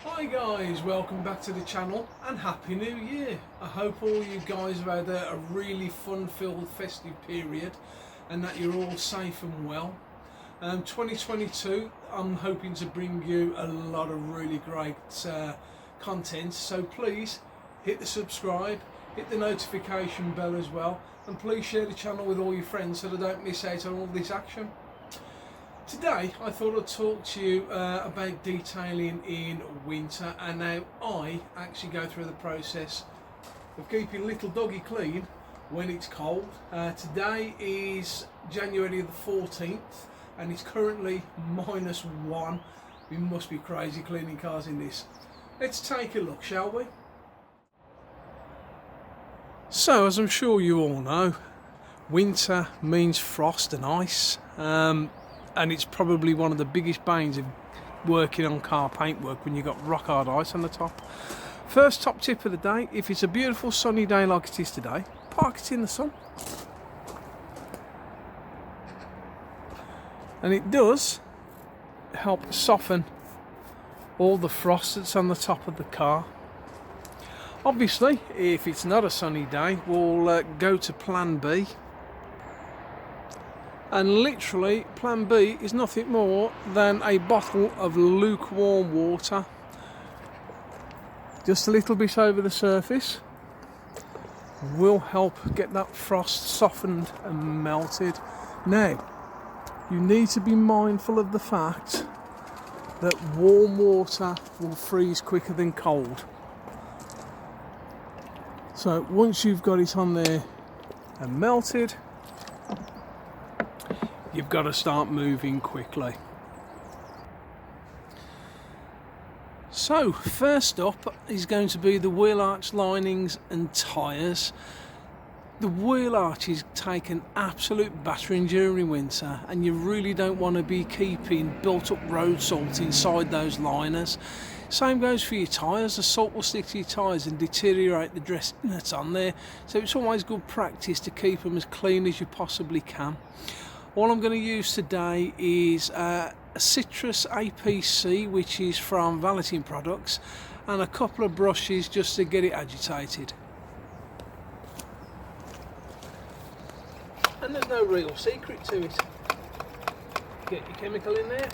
Hi guys, welcome back to the channel and Happy New Year. I hope all you guys have had a really fun-filled festive period and that you're all safe and well. 2022, I'm hoping to bring you a lot of really great content, so please hit the subscribe, hit the notification bell as well, and please share the channel with all your friends so they don't miss out on all this action. Today I thought I'd talk to you about detailing in winter, and now I actually go through the process of keeping little doggy clean when it's cold. Today is January the 14th and it's currently -1. We must be crazy cleaning cars in this. Let's take a look, shall we? So, as I'm sure you all know, winter means frost and ice. And it's probably one of the biggest banes of working on car paintwork when you've got rock hard ice on the top. First top tip of the day: if it's a beautiful sunny day like it is today, park it in the sun. And it does help soften all the frost that's on the top of the car. Obviously, if it's not a sunny day, we'll go to plan B. And literally, plan B is nothing more than a bottle of lukewarm water, just a little bit over the surface, will help get that frost softened and melted. Now, you need to be mindful of the fact that warm water will freeze quicker than cold. So once you've got it on there and melted, you've got to start moving quickly. So first up is going to be the wheel arch linings and tyres. The wheel arches take an absolute battering during winter, and you really don't want to be keeping built up road salt inside those liners. Same goes for your tyres. The salt will stick to your tyres and deteriorate the dressing that's on there, so it's always good practice to keep them as clean as you possibly can. All I'm going to use today is a citrus APC, which is from Valeting Products, and a couple of brushes just to get it agitated. And there's no real secret to it. Get your chemical in there.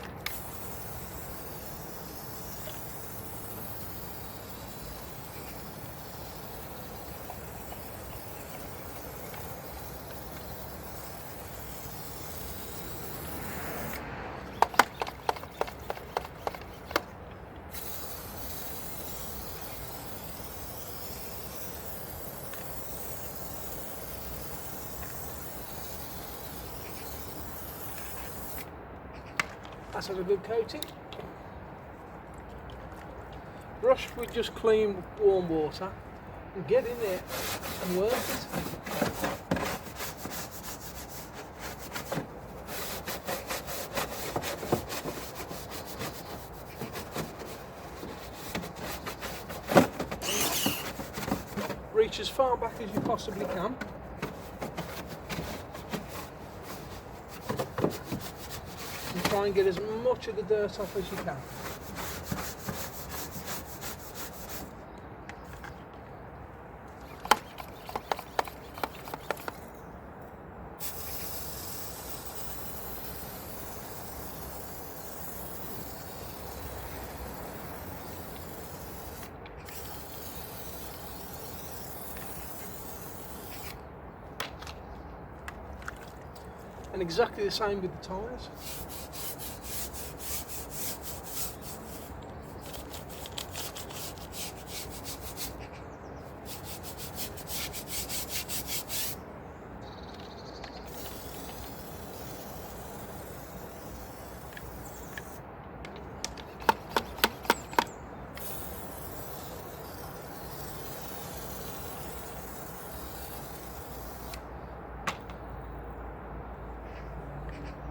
That's had a good coating. Brush with just clean warm water and get in there and work it. Reach as far back as you possibly can. And try and get as much of the dirt off as you can. And exactly the same with the tyres.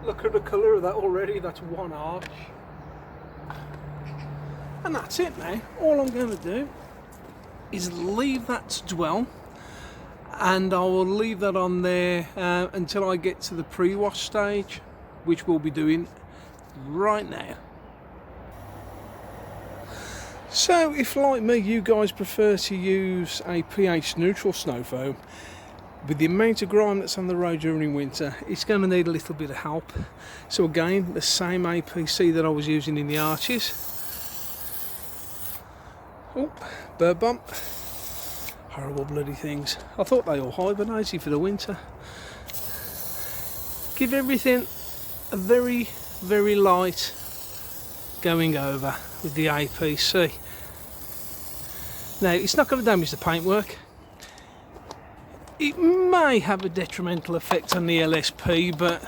Look at the colour of that already, that's one arch. And that's it now. All I'm going to do is leave that to dwell, and I will leave that on there until I get to the pre-wash stage, which we'll be doing right now. So if, like me, you guys prefer to use a pH neutral snow foam, with the amount of grime that's on the road during winter, it's going to need a little bit of help. So again, the same APC that I was using in the arches. Oh, bird bump. Horrible bloody things. I thought they all hibernated for the winter. Give everything a very, very light going over with the APC. Now, it's not going to damage the paintwork. It may have a detrimental effect on the LSP, but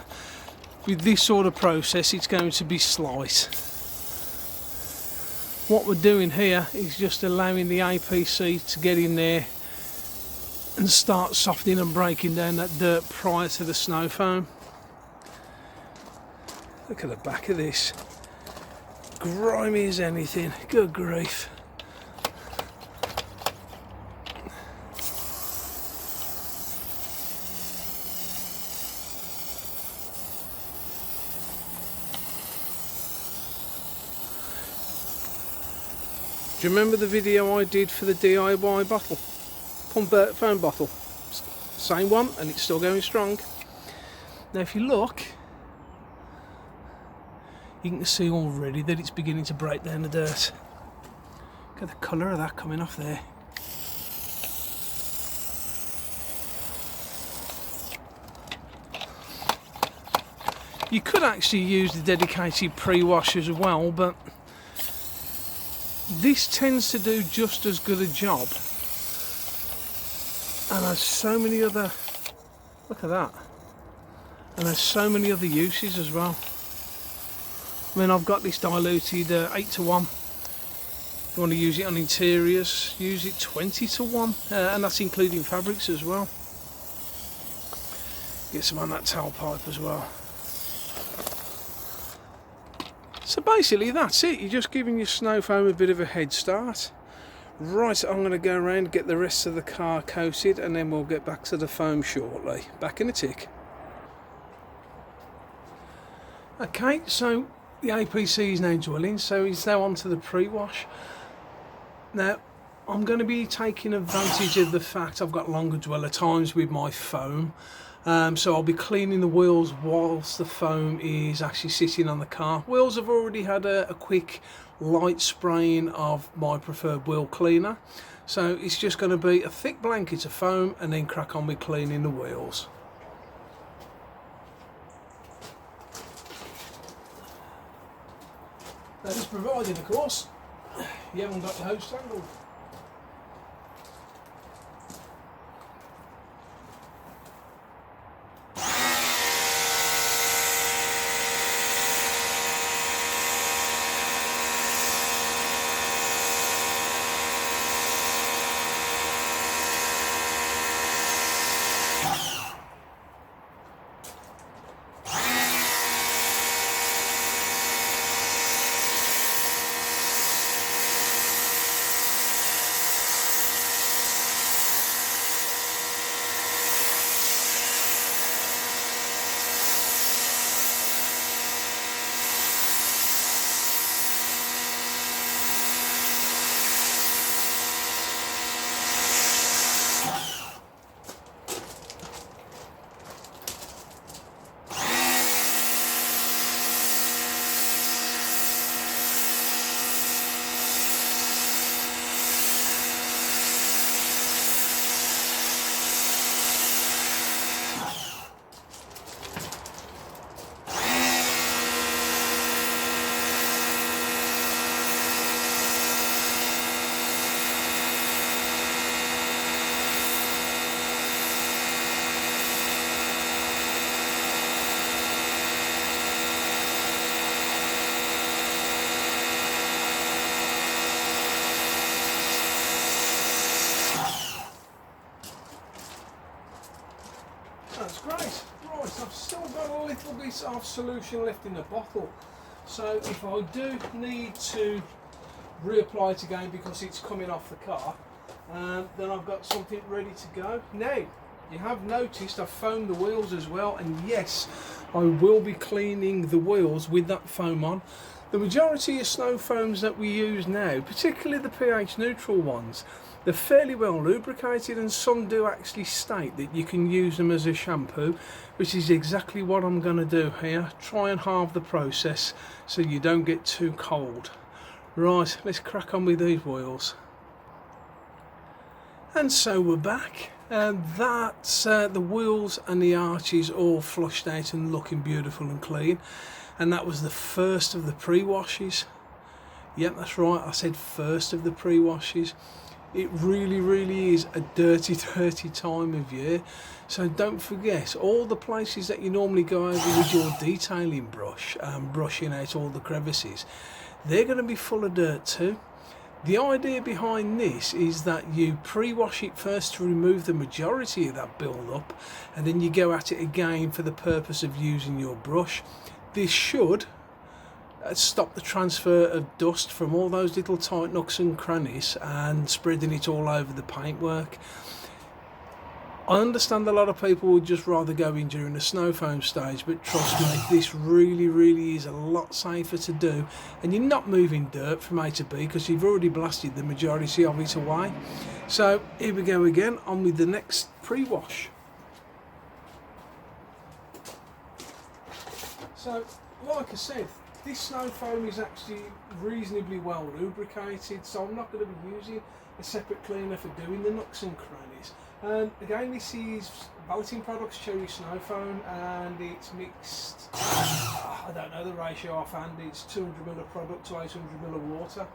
with this sort of process it's going to be slight. What we're doing here is just allowing the APC to get in there and start softening and breaking down that dirt prior to the snow foam. Look at the back of this. Grimy as anything. Good grief. Do you remember the video I did for the DIY bottle? Foam bottle. Same one, and it's still going strong. Now if you look, you can see already that it's beginning to break down the dirt. Look at the colour of that coming off there. You could actually use the dedicated pre-wash as well, but this tends to do just as good a job, and has so many other, look at that, and has so many other uses as well. I mean, I've got this diluted 8 to 1. If you want to use it on interiors, use it 20 to 1, and that's including fabrics as well. Get some on that tailpipe as well. So basically that's it, you're just giving your snow foam a bit of a head start. Right, I'm going to go around, get the rest of the car coated, and then we'll get back to the foam shortly. Back in a tick. Okay, so the APC is now dwelling, so it's now onto the pre-wash. Now, I'm going to be taking advantage of the fact I've got longer dweller times with my foam. So I'll be cleaning the wheels whilst the foam is actually sitting on the car. Wheels have already had a quick light spraying of my preferred wheel cleaner. So it's just going to be a thick blanket of foam and then crack on with cleaning the wheels. That is provided, of course, you haven't got your hose tangled. That's great. Right, I've still got a little bit of solution left in the bottle. So if I do need to reapply it again because it's coming off the car, then I've got something ready to go. Now, you have noticed I've foamed the wheels as well, and yes, I will be cleaning the wheels with that foam on. The majority of snow foams that we use now, particularly the pH neutral ones, they're fairly well lubricated, and some do actually state that you can use them as a shampoo, which is exactly what I'm going to do here. Try and halve the process so you don't get too cold. Right, let's crack on with these wheels. And so we're back. That's the wheels and the arches all flushed out and looking beautiful and clean. And that was the first of the pre-washes. Yep, that's right, I said first of the pre-washes. It really is a dirty time of year. So don't forget, all the places that you normally go over with your detailing brush, brushing out all the crevices, they're going to be full of dirt too. The idea behind this is that you pre-wash it first to remove the majority of that build-up, and then you go at it again for the purpose of using your brush. This should stop the transfer of dust from all those little tight nooks and crannies and spreading it all over the paintwork. I understand a lot of people would just rather go in during the snow foam stage, but trust me, this really is a lot safer to do, and you're not moving dirt from A to B because you've already blasted the majority of it away. So here we go again, on with the next pre-wash. So like I said, this snow foam is actually reasonably well lubricated, so I'm not going to be using a separate cleaner for doing the nooks and crannies. Again, this is Valeting Products Cherry Snow Foam, and it's mixed, I don't know the ratio offhand, it's 200ml of product to 800ml of water.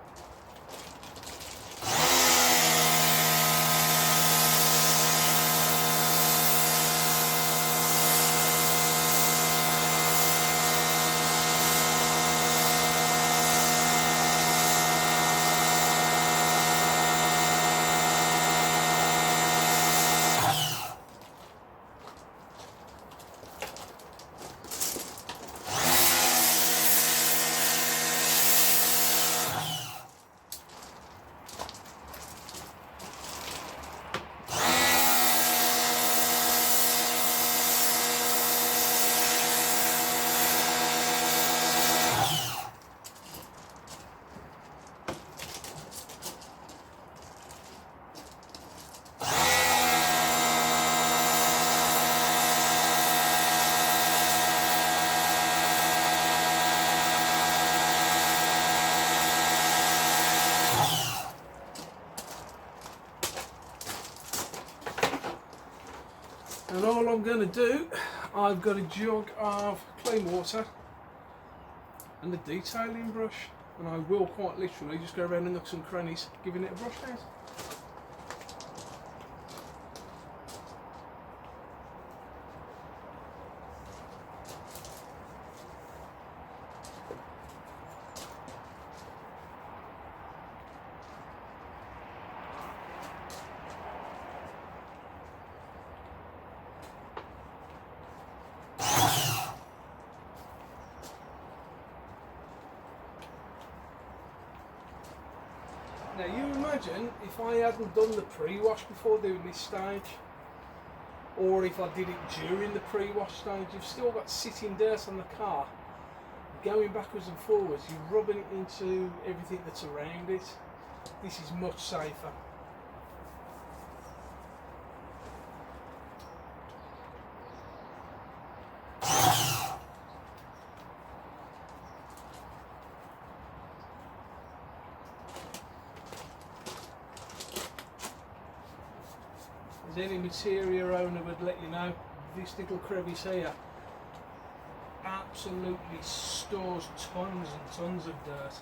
And all I'm going to do, I've got a jug of clean water and a detailing brush, and I will quite literally just go around the nooks and crannies giving it a brush out. Now you imagine if I hadn't done the pre-wash before doing this stage, or if I did it during the pre-wash stage, you've still got sitting dirt on the car, going backwards and forwards, you're rubbing it into everything that's around it. This is much safer. As any material owner would let you know, this little crevice here absolutely stores tons and tons of dirt.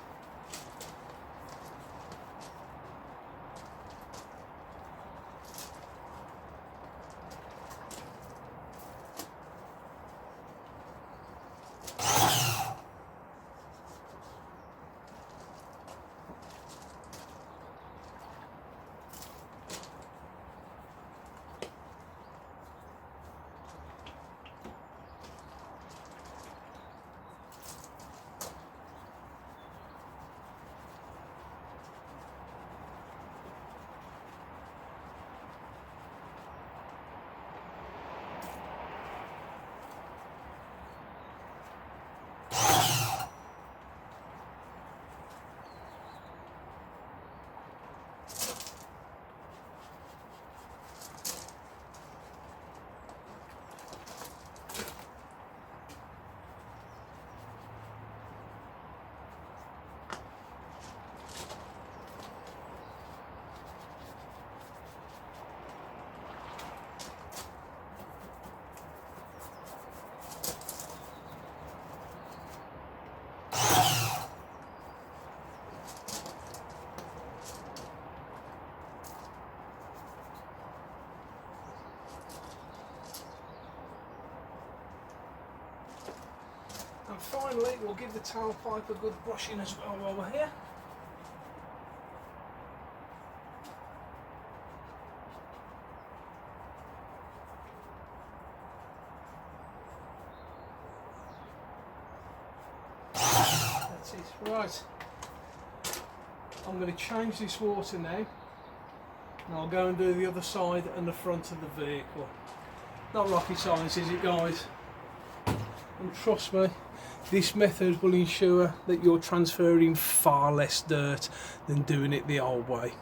finally, we'll give the tailpipe a good brushing as well while we're here. That's it. Right. I'm going to change this water now, and I'll go and do the other side and the front of the vehicle. Not rocket science, is it, guys? And trust me, this method will ensure that you're transferring far less dirt than doing it the old way.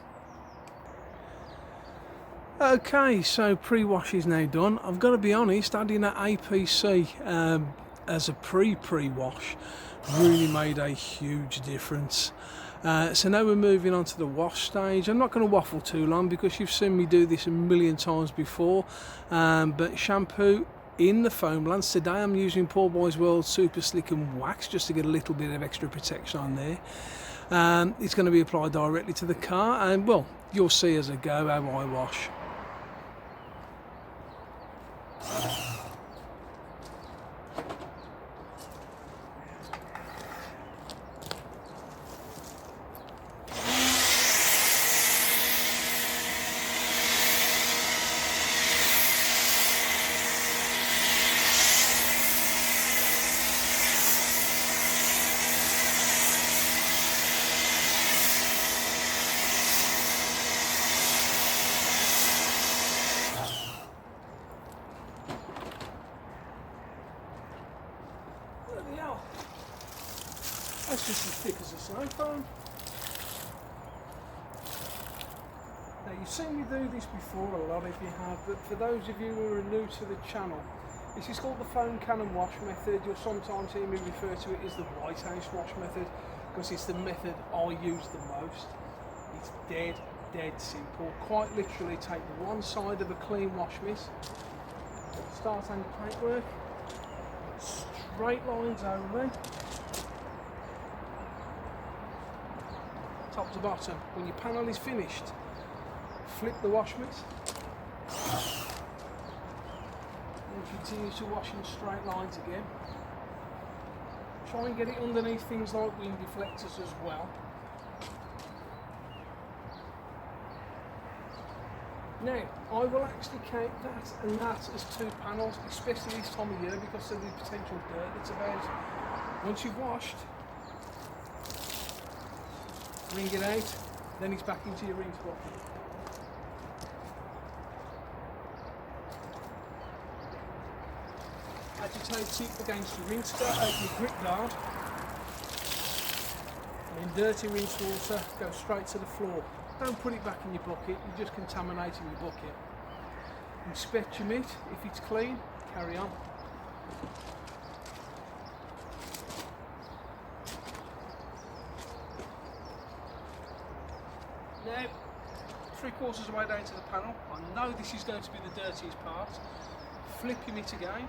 Okay, so pre-wash is now done. I've got to be honest, adding that APC as a pre-wash really made a huge difference. So now we're moving on to the wash stage. I'm not going to waffle too long because you've seen me do this a million times before, but shampoo in the foam lance. Today I'm using Poorboys World Super Slick and Wax just to get a little bit of extra protection on there. It's going to be applied directly to the car, and well, you'll see as I go how I wash. That's just as thick as a siphon. Now, you've seen me do this before a lot if you have, but for those of you who are new to the channel, this is called the foam cannon wash method. You'll sometimes hear me refer to it as the White House wash method because it's the method I use the most. It's dead simple. Quite literally, take one side of a clean wash miss, start on the paintwork, straight lines only, top to bottom. When your panel is finished, flip the wash mitt and continue to wash in straight lines again. Try and get it underneath things like wind deflectors as well. Now, I will actually count that and that as two panels, especially this time of year because of the potential dirt that's about. Once you've washed, wring it out, then it's back into your rinse bucket. Agitate it against your rinse guard, your grip guard, and then dirty rinse water goes straight to the floor. Don't put it back in your bucket, you're just contaminating your bucket. Inspect your mitt, if it's clean, carry on. Now, 3/4 of the way down to the panel, I know this is going to be the dirtiest part. Flip your mitt again.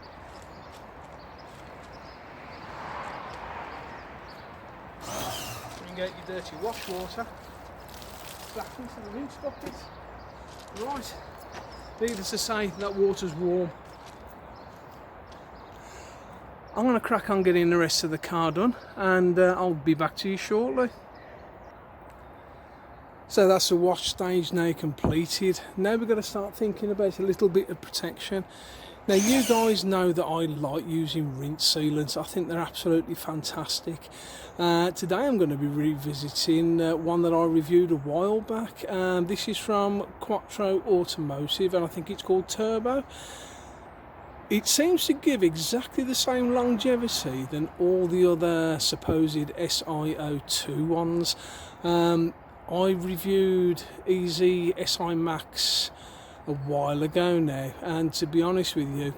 Bring out your dirty wash water. Back into the rinse bucket. Right, needless to say, that water's warm. I'm going to crack on getting the rest of the car done, and I'll be back to you shortly. So that's the wash stage now completed. Now we've got to start thinking about a little bit of protection. Now, you guys know that I like using rinse sealants. I think they're absolutely fantastic. Today I'm going to be revisiting one that I reviewed a while back. This is from Quattro Automotive and I think it's called Turbo. It seems to give exactly the same longevity than all the other supposed SiO2 ones. I reviewed Easy SI Max a while ago now, and to be honest with you,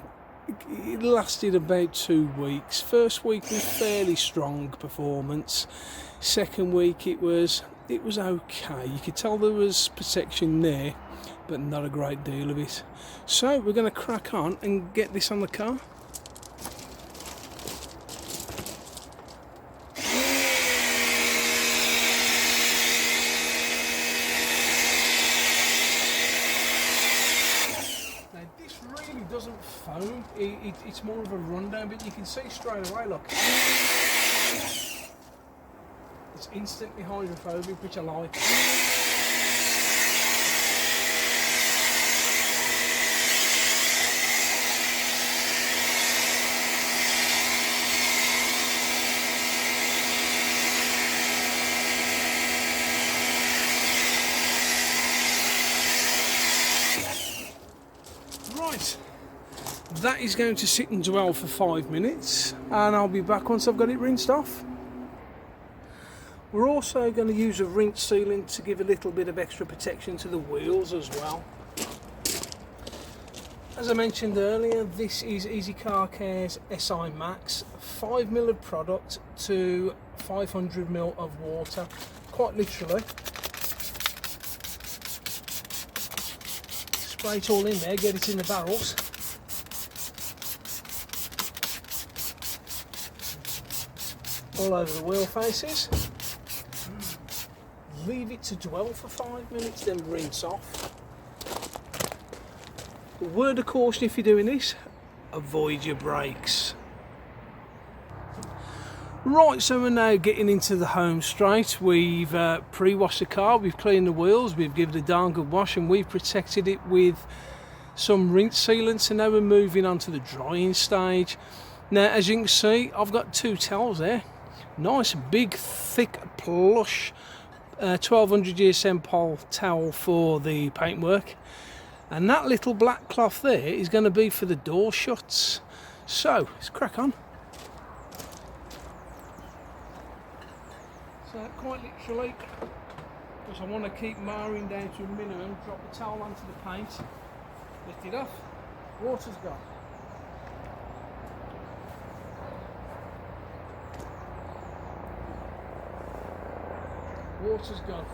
it lasted about 2 weeks. First week was fairly strong performance. Second week it was okay. You could tell there was protection there, but not a great deal of it. So we're going to crack on and get this on the car. Doesn't foam, it's more of a rundown, but you can see straight away, look, instantly hydrophobic, which I like. Right, that is going to sit and dwell for 5 minutes, and I'll be back once I've got it rinsed off. We're also going to use a rinse sealant to give a little bit of extra protection to the wheels as well. As I mentioned earlier, this is Easy Car Care's SI Max, 5ml of product to 500ml of water, quite literally. Spray it all in there, get it in the barrels. All over the wheel faces. Leave it to dwell for 5 minutes, then rinse off. A word of caution if you're doing this, avoid your brakes. Right, so we're now getting into the home straight. We've pre-washed the car, we've cleaned the wheels, we've given it a darn good wash, and we've protected it with some rinse sealant. So now we're moving on to the drying stage. Now, as you can see, I've got 2 towels there. Nice, big, thick, plush 1200 GSM pole towel for the paintwork. And that little black cloth there is going to be for the door shuts. So, let's crack on. So quite literally, because I want to keep marring down to a minimum, drop the towel onto the paint, lift it off, water's gone. Water's gone.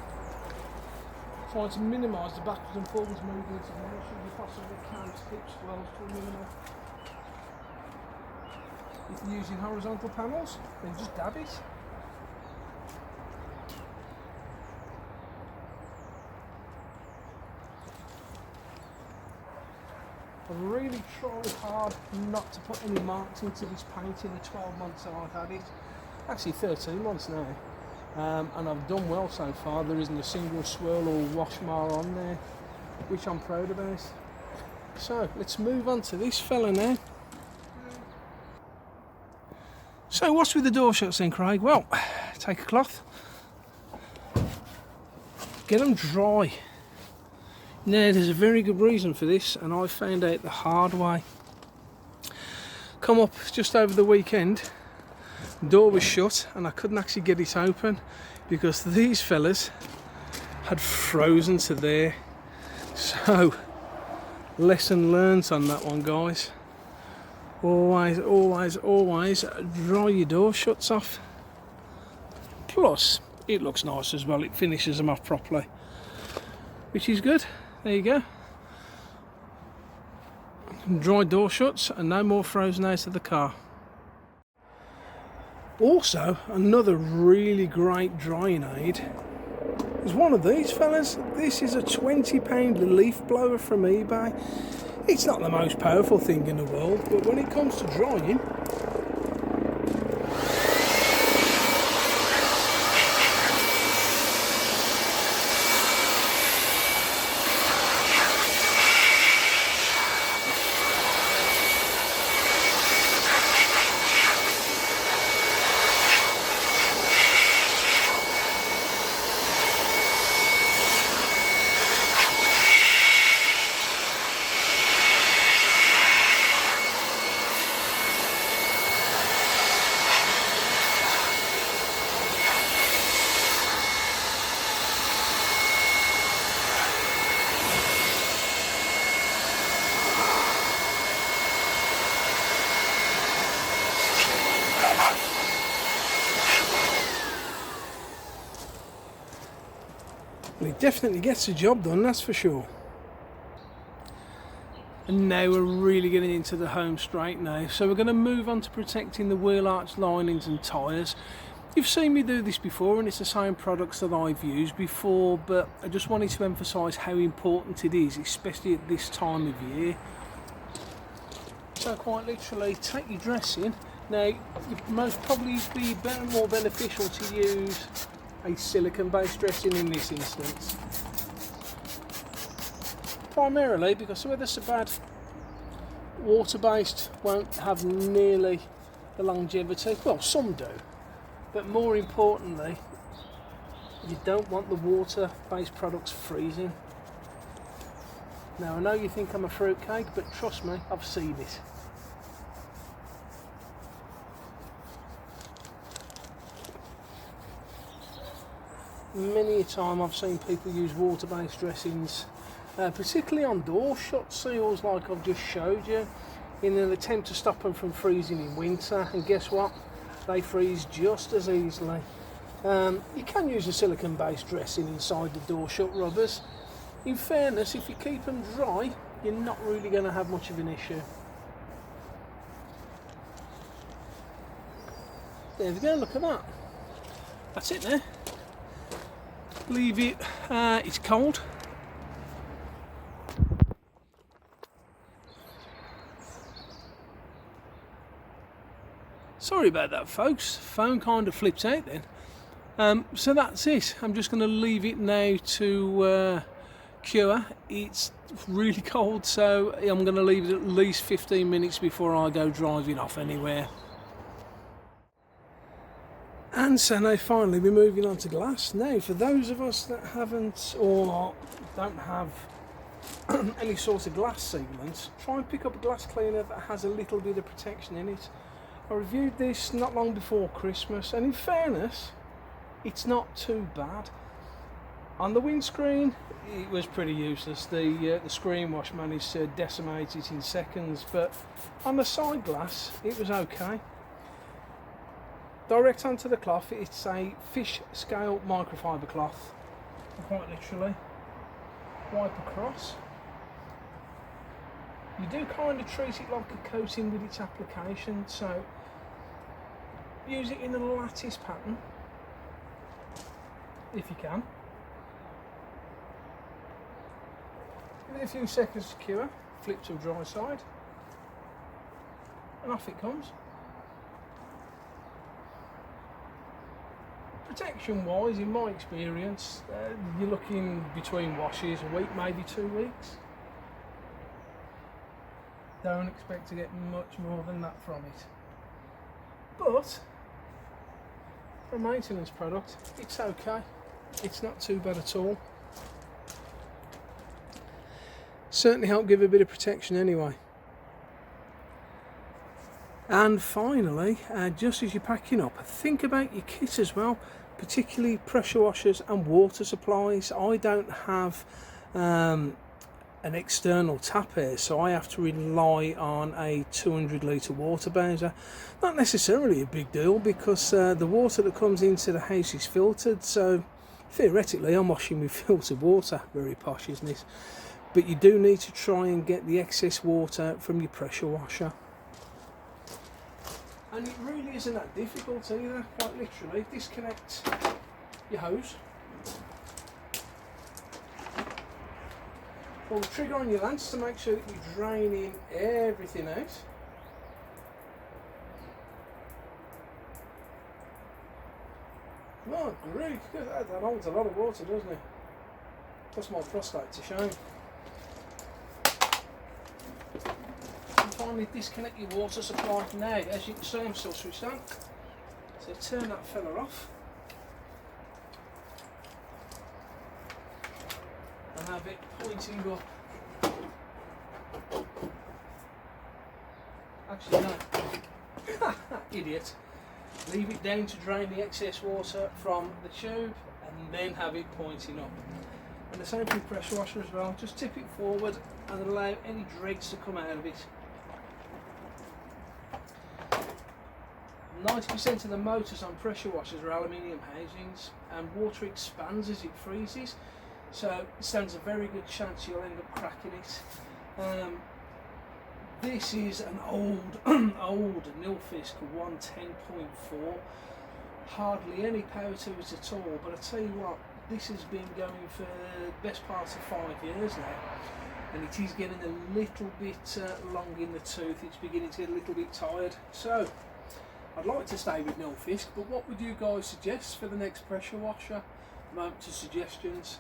Trying to minimise the backwards and forwards movements as much as you possibly can to keep swells to a minimum. If you're using horizontal panels, then just dab it. I really tried hard not to put any marks into this paint in the 12 months that I've had it. Actually 13 months now. And I've done well so far. There isn't a single swirl or wash mar on there, which I'm proud about. So let's move on to this fella now. So what's with the door shuts then, Craig? Well, take a cloth, get them dry. Now there's a very good reason for this, and I found out the hard way. Come up just over the weekend, the door was shut and I couldn't actually get it open because these fellas had frozen to there. So lesson learned on that one, guys. Always dry your door shuts off. Plus it looks nice as well, it finishes them off properly, which is good. There you go. Dry door shuts and no more frozen out of the car. Also, another really great drying aid is one of these fellas. This is a £20 leaf blower from eBay. It's not the most powerful thing in the world, but when it comes to drying, it definitely gets the job done, that's for sure. And now we're really getting into the home straight now. So we're going to move on to protecting the wheel arch linings and tyres. You've seen me do this before and it's the same products that I've used before, but I just wanted to emphasise how important it is, especially at this time of year. So quite literally, take your dressing. Now, it most probably be better and more beneficial to use a silicone based dressing in this instance. Primarily because the weather's so bad, water based won't have nearly the longevity. Well, some do, but more importantly, you don't want the water based products freezing. Now I know you think I'm a fruitcake, but trust me, I've seen it. Many a time I've seen people use water based dressings, particularly on door shut seals like I've just showed you, in an attempt to stop them from freezing in winter, and guess what? They freeze just as easily. You can use a silicone based dressing inside the door shut rubbers. In fairness, if you keep them dry, you're not really going to have much of an issue. There we go, look at that. That's it there. Leave it, it's cold. Sorry about that, folks. Phone kind of flipped out then. So that's it. I'm just going to leave it now to cure. It's really cold, so I'm going to leave it at least 15 minutes before I go driving off anywhere. And so now finally we're moving on to glass. Now for those of us that haven't or don't have any sort of glass sealant, try and pick up a glass cleaner that has a little bit of protection in it. I reviewed this not long before Christmas, and in fairness, it's not too bad. On the windscreen, it was pretty useless. The screen wash managed to decimate it in seconds, but on the side glass, it was okay. Direct onto the cloth, it's a fish scale microfiber cloth, quite literally. Wipe across. You do kind of treat it like a coating with its application, so use it in a lattice pattern if you can. Give it a few seconds to cure, flip to a dry side, and off it comes. Protection wise, in my experience, you're looking between washes a week, maybe 2 weeks. Don't expect to get much more than that from it. But for a maintenance product, it's okay. It's not too bad at all. Certainly help give a bit of protection anyway. And finally, just as you're packing up, think about your kit as well, particularly pressure washers and water supplies. I don't have an external tap here, so I have to rely on a 200 litre water bowser. Not necessarily a big deal because the water that comes into the house is filtered, so theoretically I'm washing with filtered water. Very posh, isn't it? But you do need to try and get the excess water from your pressure washer. And it really isn't that difficult either, quite literally. Disconnect your hose. Pull the trigger on your lance to make sure that you're draining everything out. Oh, great, that holds a lot of water, doesn't it? Plus my prostate to shame. And finally disconnect your water supply. Now, as you can see, I'm still switched on. So turn that fella off. And have it pointing up. Actually no, idiot. Leave it down to drain the excess water from the tube and then have it pointing up. And the same for the pressure washer as well, just tip it forward and allow any dregs to come out of it. 90% of the motors on pressure washers are aluminium housings, and water expands as it freezes, so it stands a very good chance you'll end up cracking it. This is an old Nilfisk 110.4, hardly any power to it at all, but I tell you what, this has been going for the best part of 5 years now, and it is getting a little bit long in the tooth. It's beginning to get a little bit tired. So I'd like to stay with nil fisk, but what would you guys suggest for the next pressure washer? I'm open to suggestions.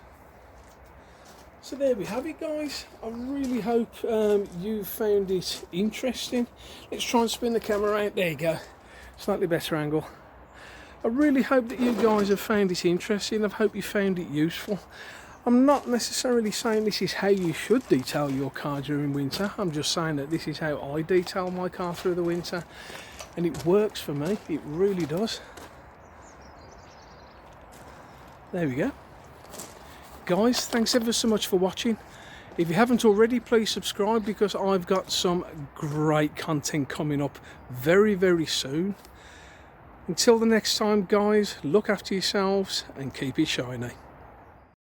So there we have it, guys. I really hope you found it interesting. Let's try and spin the camera out. There you go, slightly better angle. I really hope that you guys have found it interesting. I hope you found it useful. I'm not necessarily saying this is how you should detail your car during winter. I'm just saying that this is how I detail my car through the winter, and it works for me. It really does. There we go. Guys, thanks ever so much for watching. If you haven't already, please subscribe, because I've got some great content coming up very, very soon. Until the next time, guys, look after yourselves and keep it shiny.